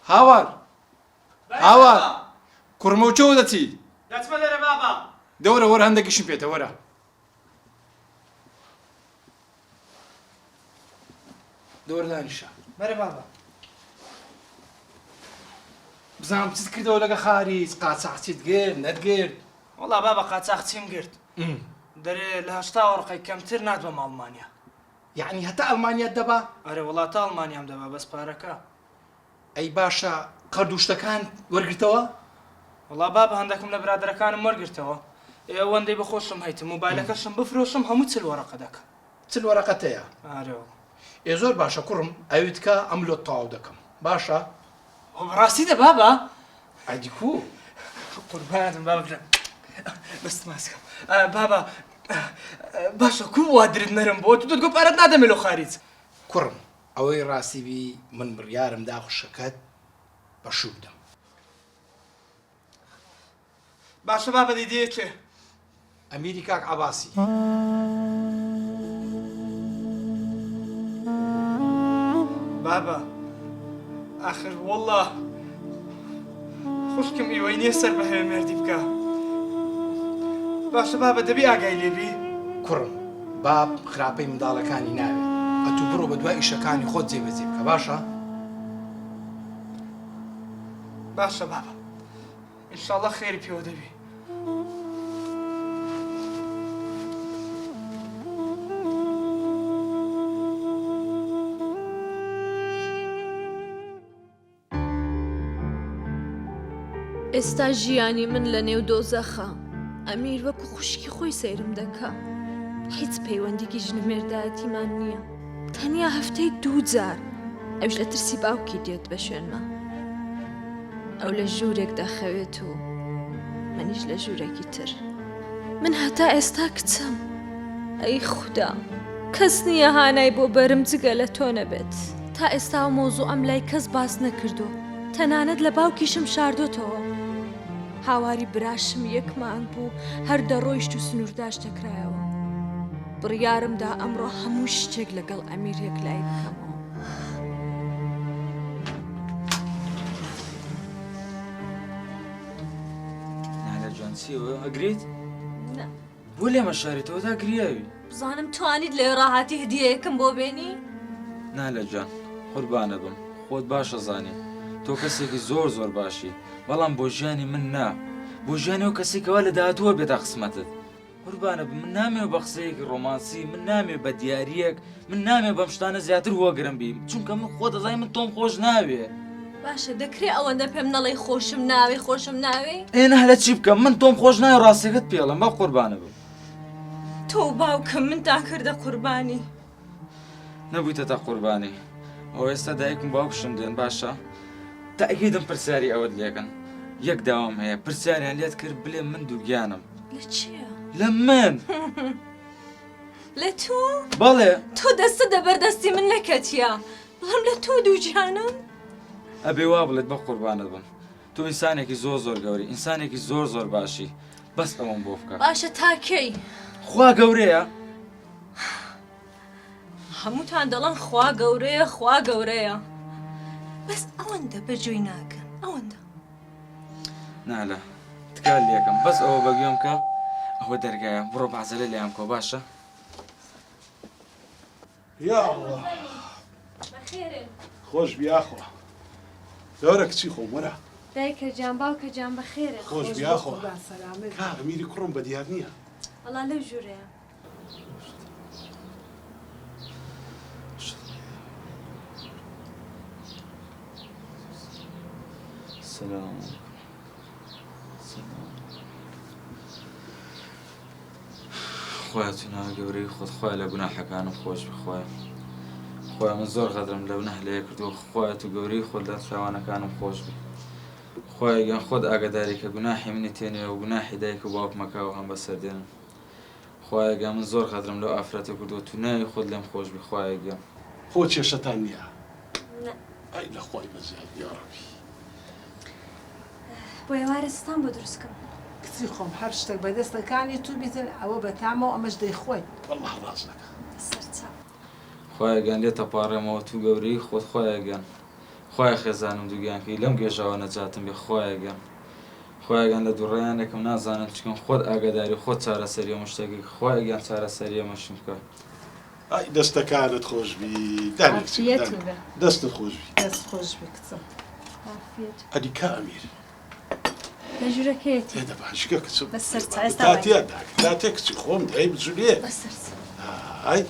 هاوار هاوار کوڕمە و چۆ دەچی دەچمە لێرە بابا دەورە وەرە هەندێکیشم پێێتە وەرە دەوەرە دانیشە بەرە بابا بزانم چیت کردەوە لەگە خاریچ قاچاقچیت گرت نەتگرت وەڵا بابا قاچاق چیم گرت دەرێ لە 80 وەرقەی کەمتر نات بەم ئەڵمانیا یعنی هەتا ئەڵمانیات دەبا ئەرێ وڵا تا ئەڵمانیام دەبا بەس پارەکە ئەی باشە قەردوشتەکان وەرگرتەوە وڵا بابا هەندێکم لە برادەرەکانم وەرگرتەوە ئێوەندەی بەخۆشم هەیتم موبایلەکەشم بفرۆشم هەموو چل وەرەقە دەکەم چل وەرەقەتەیە ئارێوە ئێ زۆر باشە کوڕم ئەویت کە ئەملۆ تەواو دەکەم باشە ڕاستیدە بابا ئەدیکو قوربانتم بابا بەست ماسکە بابا باشە کو وادرت نەرم بۆ تو دەتگۆ پارەت نادەمێ لە خاریج کوڕم ئەوەی ڕاستیبی من بڕیارم دا خوشەکەت بەشوو بدەم باشە بابا دەیدەیە کێ ئەمیری کاک عەباسی بابا آخر والله خوشکم ئیوەی نییە سەر بە هەوێ مێردی بکە باشە بابا دەبی ئاگای لێبی کوڕم باب خراپەی منداڵەکانی ناوێت ئەتوو بڕۆ بە دوای ئیشەکانی خۆت جێبەجێ بکە باشە باشە بابا ئینشاڵڵا خێری پێوە دەبی ئێستا ژیانی من لە نێو دۆزەخە ئەمیر وەکو خوشکی خۆی سەیرم دەکا هیچ پەیوەندێکی ژنمێردایەتیمان نییە تەنیا هەفتەی 2 جار ئەوش لە ترسی باوکی دێت بە شوێنمە ئەو لە ژوورێک دەخەوێت و منیش لە ژوورێکی تر من هەتا ئێستا کچەم ئەی خودا کەس نییە هانای بۆ بەرم جگە لە تۆ نەبێت تا ئێستا مۆزوو ئەم لای کەس باس نەکردو تەنانەت لە باوکیشم شاردۆتەوە هاواری براشم یەک مانگ بوو هەر دەڕۆیشت و سنوورداش دەکرایەوە بڕیارمدا ئەمڕۆ هەموو شتێک لەگەڵ ئەمیرێک لای بکەمەوە نالە جوان چیەوە ئەگریت؟ بۆ لێمە شارێتەوە تا گریاوی بزانم توانیت لێ ڕاهاتی هدیەیەکم بۆ بێنی؟ نالە جان قوربانە بم خۆت باشە زانی تۆ کەسێکی زۆر زۆر باشی بەڵام بۆ ژیانی من نا بۆ ژیانی ئەو کەسێکەوە لە داهاتووە بێتە قسمەتت قوربانە بم من نامێ بە قسەیەکی ڕۆمانسی من نامێ بە دیاریەک من نامێ بەم شتانە زیاتر وەگرم بیم چونکە من خۆ دەزای من تۆم خۆش ناوێ باشە دەکرێت ئەوەندە پێم نەڵێ خۆشم ناوێ خۆشم ناوێ؟ ئێنە لە چی بکەم من تۆم خۆش ناوێ ڕاستیەکەت پێڵم بە قوربانە بم تۆ باوکم من تا کردە قوربانی نەبوویتە تا قوربانی ئەو ئێستا دایکم باوکشم دێن باشە تاکیدم پرسیاری ئەوەت لێکن یەک داوام هەیە پرسیاریان لێت کرد بڵێ من دووگیانم لە چییە؟ لە من لە تۆ؟ بەڵێ تۆ دەستە دەبەردەستی من نەکەتیە بەڵام لە تۆ دووجیانم؟ ئەبێ وا بڵێت بە قوربانت بن تۆ ئینسانێکی زۆر زۆر گەوری ئینسانێکی زۆر زۆر باشی بەس ئەوەم بۆ بکە باشە تاکەی خوا گەورەیە هەمووتان دەڵێن خوا گەورەیە خوا گەورەیە بەس ئەوەندە بەجۆی ناکەن ئەوەندە نالە تکال لێکم بەس ئەوە بەگوێم کە ئەوە دەرگایە بڕۆ بەعزەلە لێیان کۆ باشە یا الله بەخێرن خۆش بیاخۆ دەورە کچی خۆم وەرە دایکە جان باوکە جان بەخێرن خۆش بیاخۆ کاغ میری کوڕم بە دیار نییە وەڵا لەو ژوورەیە سلام خۆیان تو ناوە گەورەی خۆت خۆیان لە گوناحەکانم خۆش بخوایە خۆیان من زۆر غەدرم لەو نەهلەیە کردووە خۆیان تو گەورەی خۆت لە فراوانەکانم خۆش بی خۆیان گیان خۆت ئاگاداری کە گوناحی منی تێنێ و گوناحی دایک و باوکمەکەوە هەم بەسەر دێنم خۆیان گیان من زۆر غەدرم لەو ئافرەتە کردووە تو ناوی خۆت لێم خۆش بی خۆیان گیان خۆ کێشەتان نییە ئەی لە خۆی بەزیاد یا ڕەبی بۆ ئێوارستان بۆ دروستکەم کچی خۆم هەر شتێک بەدەستەکانی تو بیتن ئەوە بەتامەوە ئەمەش دەیخۆی والله ڕاست نەکە سەرچاو خۆیان گیان لێتە پاڕێمەوە تو گەورەی خۆت خۆیان گیان خۆی خێزانم دووگیانکەی لەم گێژەوە نەجاتم بێ خۆیگەم خۆیگەن لە دووڕێیانێکم نازانم چکەم خۆت ئاگاداری خۆت چارەسەری ئەم شتێکی خۆیگەیان چارەسەری ئەمەشم بکە ئای دەستەکانت خۆشبی دانێک عافیەتی بێ. دەستت خۆشبی دەست خۆش بێ کچم. ئەدی کا ئەمیر لە ژوورەکەیەتی تێدە باشگە کچم بەسەر چای تا تێدا تا تێ کچی خۆم دەی بجوولێ بەسەر ئای